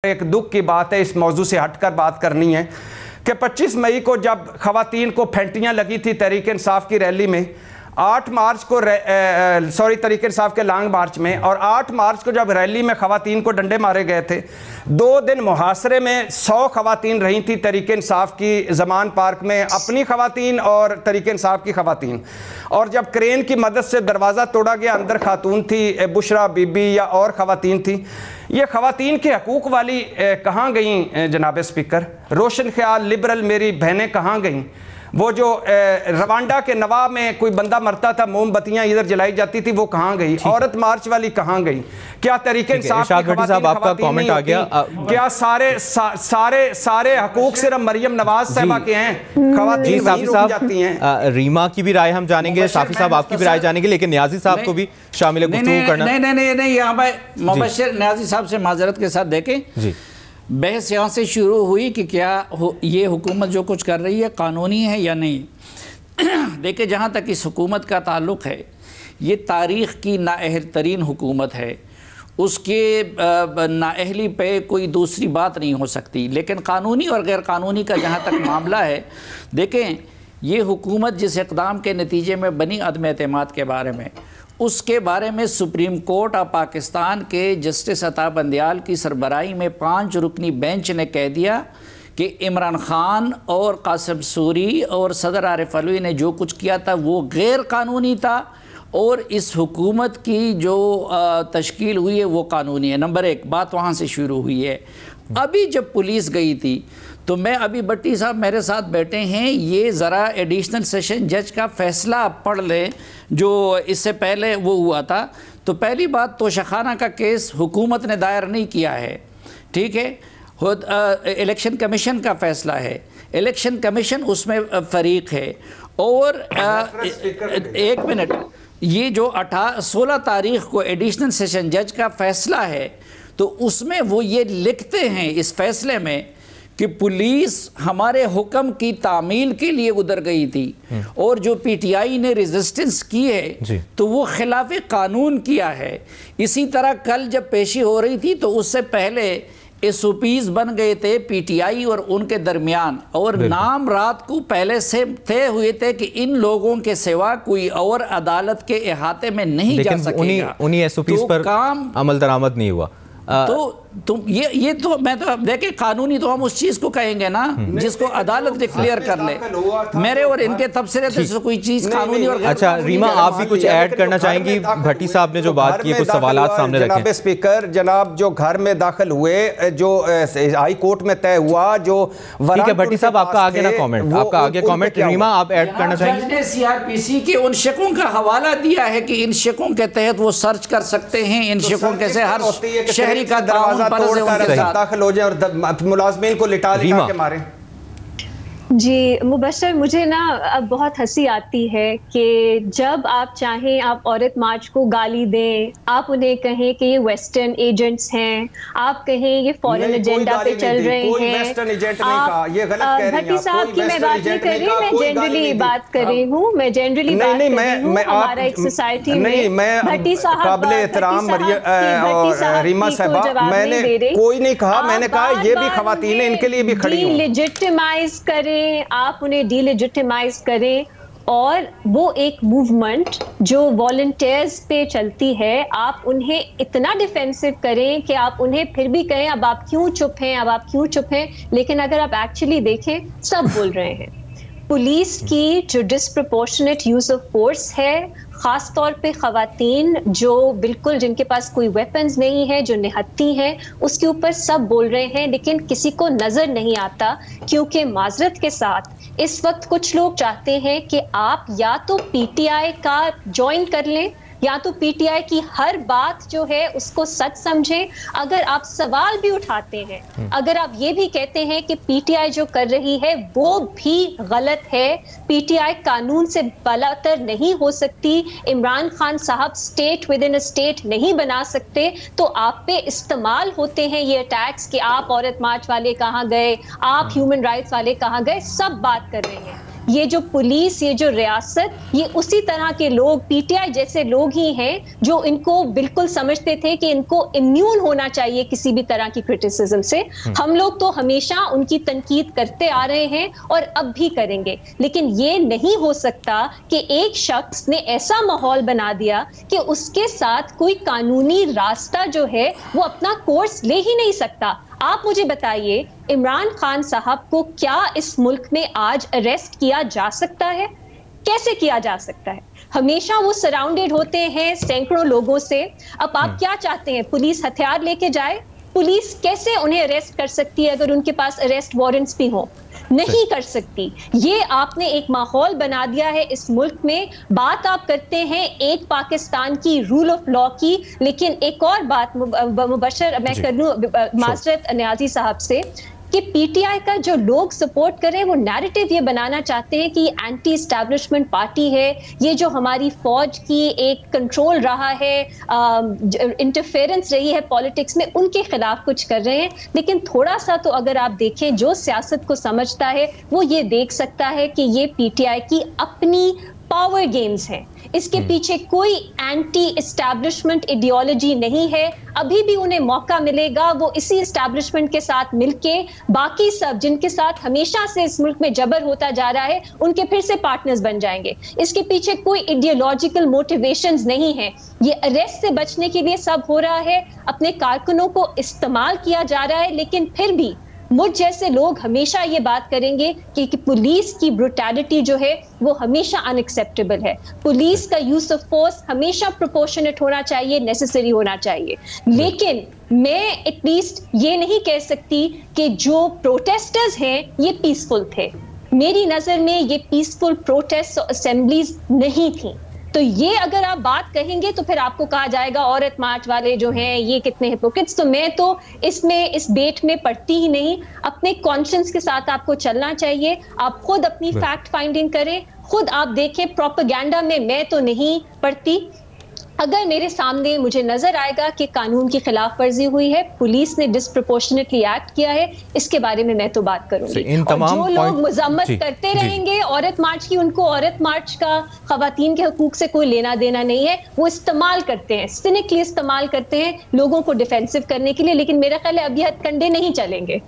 एक दुख की बात है, इस मौजू से हटकर बात करनी है कि 25 मई को जब खवातीन को फेंटियाँ लगी थी तहरीक इंसाफ की रैली में, 8 मार्च को तहरीक इंसाफ के लॉन्ग मार्च में, और 8 मार्च को जब रैली में खवातीन को डंडे मारे गए थे, 2 दिन मुहासरे में 100 खवातीन रही थी तहरीक इंसाफ की ज़मान पार्क में, अपनी खवातीन और तहरीक इंसाफ की खवातीन। और जब क्रेन की मदद से दरवाज़ा तोड़ा गया, अंदर खातून थी बुशरा बीबी या और खवातीन थी। ये खवातीन के हकूक़ वाली कहाँ गई जनाब स्पीकर? रोशन ख्याल लिबरल मेरी बहनें कहाँ गईं? वो जो रवांडा के नवाब में कोई बंदा मरता था, मोमबत्तियां इधर जलाई जाती थी, वो कहाँ गई? औरत मार्च वाली कहाँ गई? क्या तरीके इंसाफ आपका कमेंट आ गया? क्या सारे हकूक सिर्फ मरियम नवाज साहबा के हैं? खवातीन वहीं रुक जाती हैं। रीमा की भी राय हम जानेंगे, साफी साहब आपकी भी राय जानेंगे, लेकिन न्याजी साहब को भी शामिल करना। नहीं, यहाँ पर मुबश्शिर न्याजी साहब से माजरत के साथ देखें जी, बहस यहाँ से शुरू हुई कि क्या ये हुकूमत जो कुछ कर रही है कानूनी है या नहीं। देखिए, जहाँ तक इस हुकूमत का ताल्लुक़ है, ये तारीख़ की नाअहल तरीन हुकूमत है, उसके नाअहली पे कोई दूसरी बात नहीं हो सकती। लेकिन कानूनी और गैर कानूनी का जहाँ तक मामला है, देखें, ये हुकूमत जिस इक़दाम के नतीजे में बनी अदम एतमाद के बारे में, उसके बारे में सुप्रीम कोर्ट ऑफ पाकिस्तान के जस्टिस अता बंदियाल की सरबराही में 5 रुकनी बेंच ने कह दिया कि इमरान खान और कासिम सूरी और सदर आरिफ अलवी ने जो कुछ किया था वो गैर कानूनी था, और इस हुकूमत की जो तश्कील हुई है वो कानूनी है। नंबर 1 बात वहाँ से शुरू हुई है। अभी जब पुलिस गई थी तो मैं, अभी भट्टी साहब मेरे साथ बैठे हैं, ये ज़रा एडिशनल सेशन जज का फ़ैसला पढ़ लें जो इससे पहले वो हुआ था। तो पहली बात, तोशाखाना का केस हुकूमत ने दायर नहीं किया है, ठीक है, इलेक्शन कमीशन का फ़ैसला है, इलेक्शन कमीशन उसमें फ़रीक है। और 1 मिनट, ये जो 16 तारीख़ को एडिशनल सेशन जज का फ़ैसला है, तो उसमें वो ये लिखते हैं इस फ़ैसले में कि पुलिस हमारे हुक्म की तामील के लिए उधर गई थी, और जो पीटीआई ने रेजिस्टेंस की है तो वो खिलाफ कानून किया है। इसी तरह कल जब पेशी हो रही थी तो उससे पहले एसओपीज बन गए थे पीटीआई और उनके दरमियान, और नाम रात को पहले से तय हुए थे कि इन लोगों के सिवा कोई और अदालत के इहाते में नहीं जा सकेगा। उन्हीं एसओपीज पर काम अमल दरामद नहीं हुआ। तो ये तो मैं तो देखे, कानूनी तो हम उस चीज को कहेंगे ना जिसको अदालत डिक्लेयर कर ले। मेरे और इनके तबसरे से कोई चीज कानूनी और अच्छा, रीमा आप भी कुछ ऐड करना चाहेंगी? भट्टी साहब ने जो बात की, कुछ सवालात सामने रखे। जनाब स्पीकर, जनाब जो घर में दाखिल हुए, जो हाई कोर्ट में तय हुआ, जो ठीक है भट्टी साहब आपका आगे ना कमेंट, आपका आगे कमेंट। रीमा आप ऐड करना चाहेंगे? सीआरपीसी के उन शिकों का हवाला दिया है कि इन शिकों के तहत वो सर्च कर सकते हैं, इन शिकों के से हर शहरी का दरवाजा दाखिल हो जाए और मुलाजमीन को लिटा के मारे। जी मुबश्शिर, मुझे ना अब बहुत हंसी आती है कि जब आप चाहें आप औरत मार्च को गाली दें, आप उन्हें कहें कि ये वेस्टर्न एजेंट्स हैं, आप कहें ये फॉरेन एजेंडा पे चल रहे हैं। भट्टी साहब की मैं बात नहीं कर रही, मैं जनरली बात कर रही हूँ, मैं जनरली बात कर रही हूँ। हमारा एक सोसाइटी में भट्टी साहब रीमा साहबा, मैंने कोई नहीं कहा, मैंने कहा ये भी खवातीन है, इनके लिए भी खड़ी हूं। लेजिटिमाइज करें, आप उन्हें डीलेजिटिमाइज करें, और वो एक मूवमेंट जो वॉलंटियर्स पे चलती है, आप उन्हें इतना डिफेंसिव करें कि आप उन्हें फिर भी कहें अब आप क्यों चुप हैं, अब आप क्यों चुप हैं। लेकिन अगर आप एक्चुअली देखें, सब बोल रहे हैं। पुलिस की जो डिस्प्रपोर्शनेट यूज ऑफ फोर्स है, ख़ास तौर पे ख़वातीन जो बिल्कुल जिनके पास कोई वेपन्स नहीं है, जो निहत्ती हैं, उसके ऊपर सब बोल रहे हैं, लेकिन किसी को नज़र नहीं आता। क्योंकि माजरत के साथ इस वक्त कुछ लोग चाहते हैं कि आप या तो पीटीआई का ज्वाइन कर लें, या तो पीटीआई की हर बात जो है उसको सच समझें। अगर आप सवाल भी उठाते हैं, अगर आप ये भी कहते हैं कि पीटीआई जो कर रही है वो भी गलत है, पीटीआई कानून से बलातर नहीं हो सकती, इमरान खान साहब state with in a state नहीं बना सकते, तो आप पे इस्तेमाल होते हैं ये अटैक्स कि आप औरत मार्च वाले कहाँ गए, आप ह्यूमन राइट्स वाले कहाँ गए, सब बात कर रहे हैं। ये जो पुलिस, ये जो रियासत, ये उसी तरह के लोग, पीटीआई जैसे लोग ही हैं जो इनको बिल्कुल समझते थे कि इनको इम्यून होना चाहिए किसी भी तरह की क्रिटिसिज्म से। हम लोग तो हमेशा उनकी तनकीद करते आ रहे हैं और अब भी करेंगे, लेकिन ये नहीं हो सकता कि एक शख्स ने ऐसा माहौल बना दिया कि उसके साथ कोई कानूनी रास्ता जो है वो अपना कोर्स ले ही नहीं सकता। आप मुझे बताइए, इमरान खान साहब को क्या इस मुल्क में आज अरेस्ट किया जा सकता है? कैसे किया जा सकता है? हमेशा वो सराउंडेड होते हैं सैकड़ों लोगों से। अब आप क्या चाहते हैं, पुलिस हथियार लेके जाए? पुलिस कैसे उन्हें अरेस्ट कर सकती है अगर उनके पास अरेस्ट वारंट्स भी हो? नहीं कर सकती। ये आपने एक माहौल बना दिया है इस मुल्क में। बात आप करते हैं एक पाकिस्तान की, रूल ऑफ लॉ की, लेकिन एक और बात मुबशर मैं कर लूं माजरत न्याजी साहब से कि पीटीआई का जो लोग सपोर्ट कर रहे हैं वो नैरेटिव ये बनाना चाहते हैं कि एंटी एस्टैब्लिशमेंट पार्टी है, ये जो हमारी फौज की एक कंट्रोल रहा है, इंटरफेरेंस रही है पॉलिटिक्स में, उनके खिलाफ कुछ कर रहे हैं। लेकिन थोड़ा सा तो अगर आप देखें, जो सियासत को समझता है वो ये देख सकता है कि ये पीटीआई की अपनी पावर गेम्स हैं। इसके पीछे कोई एंटी एस्टैब्लिशमेंट आइडियोलॉजी नहीं है। अभी भी उन्हें मौका मिलेगा, वो इसी एस्टैब्लिशमेंट के साथ मिलके बाकी सब जिनके साथ हमेशा से इस मुल्क में जबर होता जा रहा है, उनके फिर से पार्टनर्स बन जाएंगे। इसके पीछे कोई आइडियोलॉजिकल मोटिवेशंस नहीं है। ये अरेस्ट से बचने के लिए सब हो रहा है, अपने कारकुनों को इस्तेमाल किया जा रहा है। लेकिन फिर भी मुझ जैसे लोग हमेशा ये बात करेंगे कि पुलिस की ब्रुटैलिटी जो है वो हमेशा अनएक्सेप्टेबल है। पुलिस का यूज ऑफ फोर्स हमेशा प्रोपोर्शनेट होना चाहिए, नेसेसरी होना चाहिए। लेकिन मैं एटलीस्ट ये नहीं कह सकती कि जो प्रोटेस्टर्स हैं ये पीसफुल थे। मेरी नजर में ये पीसफुल प्रोटेस्ट और असेंबलीज नहीं थी। तो ये अगर आप बात कहेंगे तो फिर आपको कहा जाएगा औरत मार्च वाले जो हैं ये कितने हिपोक्रेट्स। तो मैं तो इसमें इस बेट में पड़ती ही नहीं। अपने कॉन्शियंस के साथ आपको चलना चाहिए। आप खुद अपनी फैक्ट फाइंडिंग करें, खुद आप देखें। प्रोपेगेंडा में मैं तो नहीं पड़ती। अगर मेरे सामने मुझे नजर आएगा कि कानून की खिलाफ वर्जी हुई है, पुलिस ने डिसप्रोपोर्शनेटली एक्ट किया है, इसके बारे में मैं तो बात करूंगी। और जो लोग मजम्मत करते रहेंगे औरत मार्च की, उनको औरत मार्च का खवातीन के हकूक से कोई लेना देना नहीं है। वो इस्तेमाल करते हैं, सिनिकली इस्तेमाल करते हैं लोगों को डिफेंसिव करने के लिए। लेकिन मेरा ख्याल है अभी हथकंडे नहीं चलेंगे।